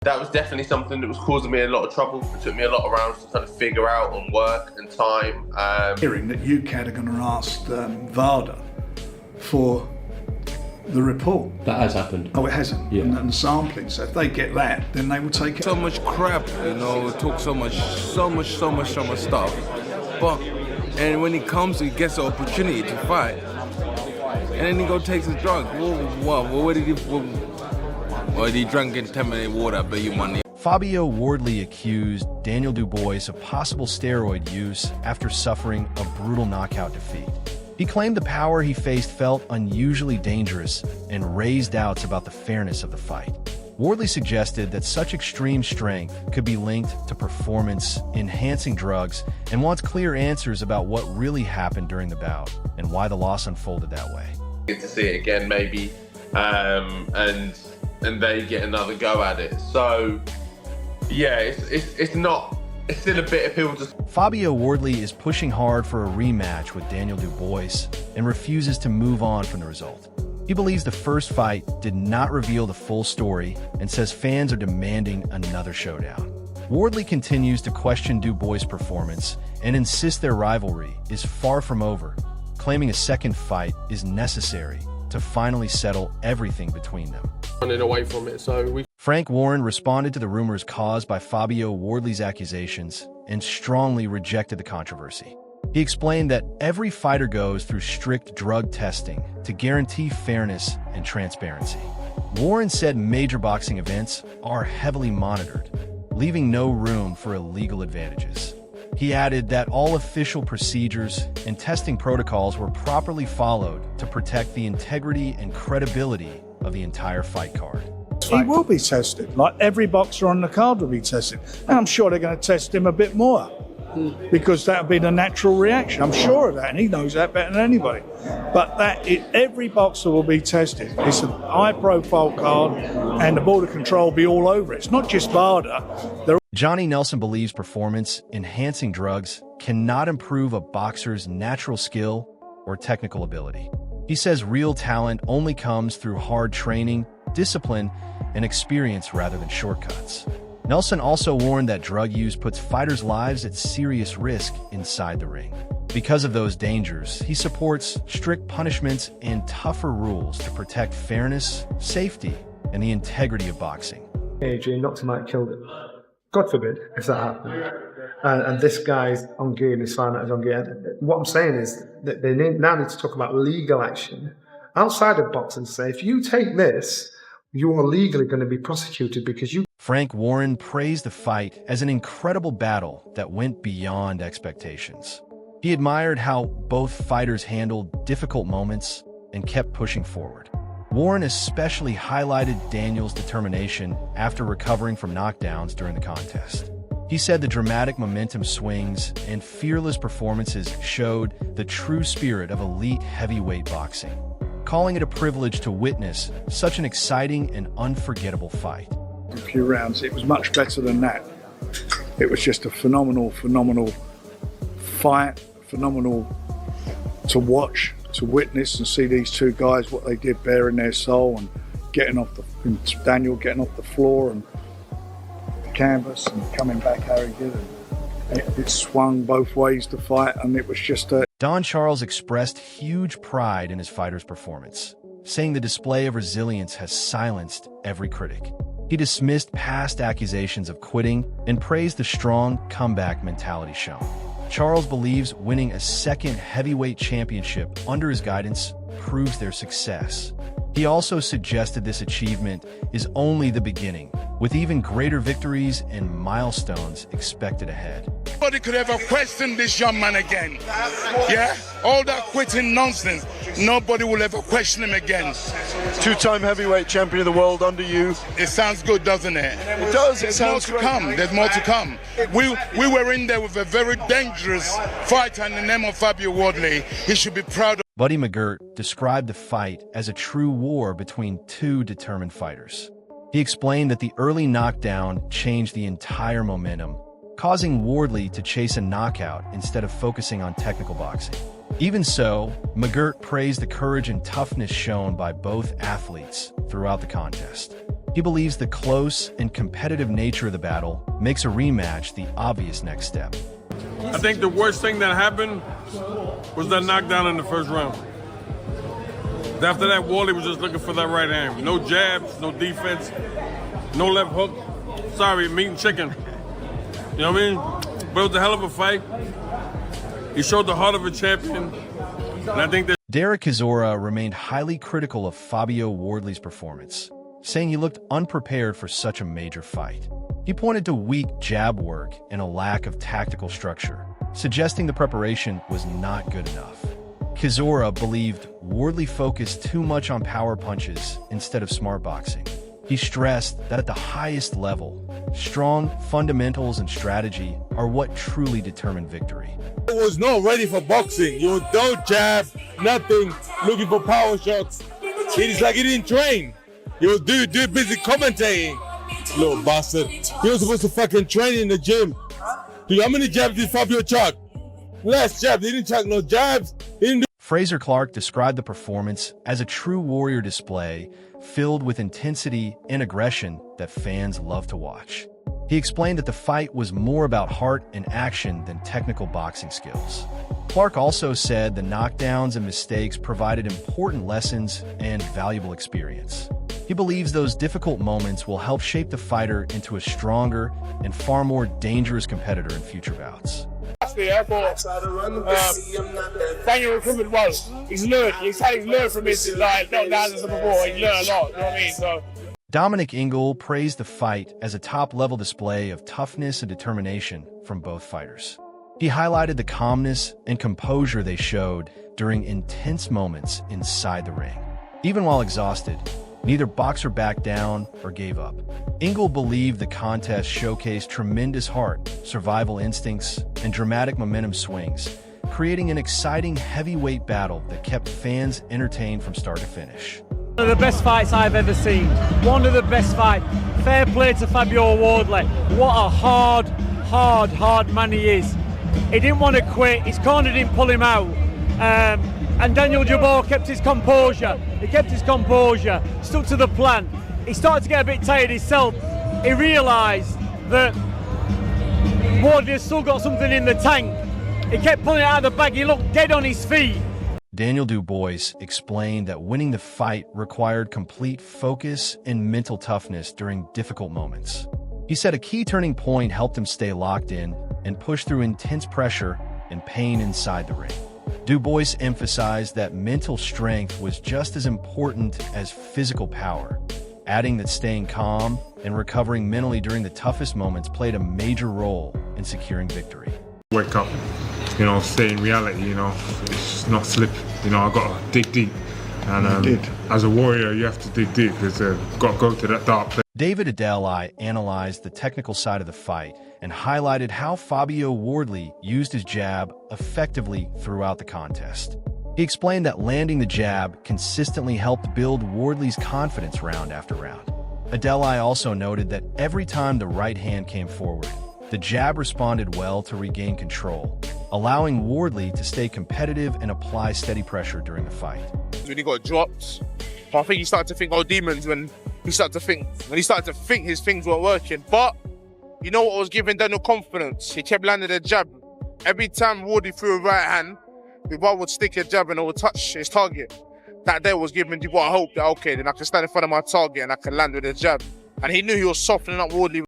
that was definitely something that was causing me a lot of trouble. It took me a lot of rounds to kind of figure out on work and time. Hearing that UCAD are going to ask VADA for the report. That has happened. Oh, it hasn't? Yeah. And sampling. So if they get that, then they will take it. So much crap, talk so much stuff. But, and when he comes, he gets the opportunity to fight. And then he takes his drug. What did he drank in 10-minute water, but you money. Fabio Wardley accused Daniel Dubois of possible steroid use after suffering a brutal knockout defeat. He claimed the power he faced felt unusually dangerous and raised doubts about the fairness of the fight. Wardley suggested that such extreme strength could be linked to performance-enhancing drugs and wants clear answers about what really happened during the bout and why the loss unfolded that way. Get to see it again, maybe, and they get another go at it. So, yeah, it's still a bitter pill to. Fabio Wardley is pushing hard for a rematch with Daniel Dubois and refuses to move on from the result. He believes the first fight did not reveal the full story and says fans are demanding another showdown. Wardley continues to question Dubois' performance and insists their rivalry is far from over, claiming a second fight is necessary to finally settle everything between them. Running away from it, so Frank Warren responded to the rumors caused by Fabio Wardley's accusations and strongly rejected the controversy. He explained that every fighter goes through strict drug testing to guarantee fairness and transparency. Warren said major boxing events are heavily monitored, leaving no room for illegal advantages. He added that all official procedures and testing protocols were properly followed to protect the integrity and credibility of the entire fight card. He will be tested, like every boxer on the card will be tested. And I'm sure they're going to test him a bit more, because that would be the natural reaction. I'm sure of that, and he knows that better than anybody. But every boxer will be tested. It's a high-profile card, and the Border Control will be all over it. It's not just VADA. Johnny Nelson believes performance-enhancing drugs cannot improve a boxer's natural skill or technical ability. He says real talent only comes through hard training, discipline, and experience rather than shortcuts. Nelson also warned that drug use puts fighters' lives at serious risk inside the ring. Because of those dangers, he supports strict punishments and tougher rules to protect fairness, safety, and the integrity of boxing. Adrian knocked him out, killed him. God forbid if that happened. And this guy's on gear and his fighter is on gear. What I'm saying is that they now need to talk about legal action outside of boxing. Say, if you take this, you are legally going to be prosecuted because you. Frank Warren praised the fight as an incredible battle that went beyond expectations. He admired how both fighters handled difficult moments and kept pushing forward. Warren especially highlighted Daniel's determination after recovering from knockdowns during the contest. He said the dramatic momentum swings and fearless performances showed the true spirit of elite heavyweight boxing, calling it a privilege to witness such an exciting and unforgettable fight. A few rounds, it was much better than that. It was just a phenomenal fight, phenomenal to watch, to witness and see these two guys, what they did, bearing their soul and Daniel getting off the floor and canvas and coming back how he did it. It swung both ways to fight, and it was just a. Don Charles expressed huge pride in his fighter's performance, saying the display of resilience has silenced every critic. He dismissed past accusations of quitting and praised the strong comeback mentality shown. Charles believes winning a second heavyweight championship under his guidance proves their success. He also suggested this achievement is only the beginning, with even greater victories and milestones expected ahead. Nobody could ever question this young man again. Yeah? All that quitting nonsense, nobody will ever question him again. Two-time heavyweight champion of the world under you. It sounds good, doesn't it? It does. There's more to come. There's more to come. We were in there with a very dangerous fighter in the name of Fabio Wardley. He should be proud of. Buddy McGirt described the fight as a true war between two determined fighters. He explained that the early knockdown changed the entire momentum, causing Wardley to chase a knockout instead of focusing on technical boxing. Even so, McGirt praised the courage and toughness shown by both athletes throughout the contest. He believes the close and competitive nature of the battle makes a rematch the obvious next step. I think the worst thing that happened was that knockdown in the first round. After that, Wardley was just looking for that right hand. No jabs, no defense, no left hook. Sorry, meat and chicken. You know what I mean? But it was a hell of a fight. He showed the heart of a champion. And I think that Derek Chisora remained highly critical of Fabio Wardley's performance, saying he looked unprepared for such a major fight. He pointed to weak jab work and a lack of tactical structure, suggesting the preparation was not good enough. Chisora believed Wardley focused too much on power punches instead of smart boxing. He stressed that at the highest level, strong fundamentals and strategy are what truly determine victory. I was not ready for boxing. You don't jab, nothing, looking for power shots. It's like he didn't train. He was busy commentating. Little bastard. He was supposed to fucking train in the gym. Dude, how many jabs did Fabio chuck? Less jabs. He didn't chuck no jabs. He didn't do Fraser Clark described the performance as a true warrior display filled with intensity and aggression that fans love to watch. He explained that the fight was more about heart and action than technical boxing skills. Clark also said the knockdowns and mistakes provided important lessons and valuable experience. He believes those difficult moments will help shape the fighter into a stronger and far more dangerous competitor in future bouts. Daniel recruitment was. He's learned from his knockdowns and before. He's learned a lot, you know what I mean? So Dominic Ingle praised the fight as a top-level display of toughness and determination from both fighters. He highlighted the calmness and composure they showed during intense moments inside the ring. Even while exhausted, neither boxer backed down or gave up. Ingle believed the contest showcased tremendous heart, survival instincts, and dramatic momentum swings, creating an exciting heavyweight battle that kept fans entertained from start to finish. One of the best fights I've ever seen. One of the best fights. Fair play to Fabio Wardley. What a hard man he is. He didn't want to quit. His corner didn't pull him out. And Daniel Dubois kept his composure. He kept his composure, stuck to the plan. He started to get a bit tired himself. He realised that Wardley has still got something in the tank. He kept pulling it out of the bag. He looked dead on his feet. Daniel Dubois explained that winning the fight required complete focus and mental toughness during difficult moments. He said a key turning point helped him stay locked in and push through intense pressure and pain inside the ring. Dubois emphasized that mental strength was just as important as physical power, adding that staying calm and recovering mentally during the toughest moments played a major role in securing victory. Wake up, stay in reality, it's just not slip. I got to dig deep. And as a warrior, you have to dig deep because you've got to go to that dark place. David Adeli analyzed the technical side of the fight and highlighted how Fabio Wardley used his jab effectively throughout the contest. He explained that landing the jab consistently helped build Wardley's confidence round after round. Adeli also noted that every time the right hand came forward, the jab responded well to regain control, allowing Wardley to stay competitive and apply steady pressure during the fight. when he got dropped, I think he started to think, oh, demons, when he started to think his things weren't working. But you know what was giving Daniel confidence? He kept landing a jab. Every time Wardley threw a right hand, Dubois would stick a jab and it would touch his target. That there was giving Dubois hope that, okay, then I can stand in front of my target and I can land with a jab. And he knew he was softening up Wardley.